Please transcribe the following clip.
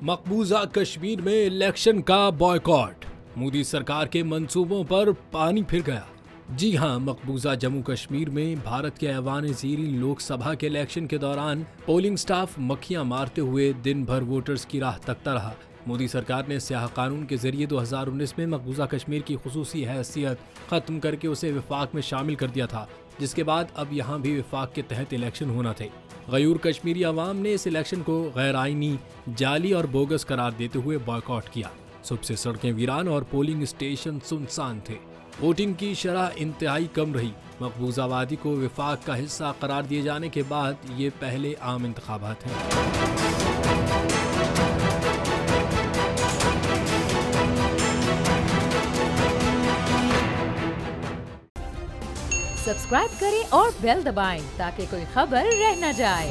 मकबूजा कश्मीर में इलेक्शन का बॉयकॉट, मोदी सरकार के मंसूबों पर पानी फिर गया। जी हां, मकबूजा जम्मू कश्मीर में भारत के ऐवान-ए-ज़ेरीन लोकसभा के इलेक्शन के दौरान पोलिंग स्टाफ मक्खियां मारते हुए दिन भर वोटर्स की राह तकता रहा। मोदी सरकार ने स्याह कानून के जरिए 2019 में मकबूजा कश्मीर की खुसूसी हैसियत खत्म करके उसे विफाक में शामिल कर दिया था, जिसके बाद अब यहाँ भी विफाक के तहत इलेक्शन होना थे। गयूर कश्मीरी अवाम ने इस इलेक्शन को गैर आईनी, जाली और बोगस करार देते हुए बॉयकॉट किया। सुबह से सड़कें वीरान और पोलिंग स्टेशन सुनसान थे। वोटिंग की शरह इंतहाई कम रही। मकबूजा वादी को विफाक का हिस्सा करार दिए जाने के बाद ये पहले आम इंतखाबात हैं। सब्सक्राइब करें और बेल दबाएं ताकि कोई खबर रह न जाए।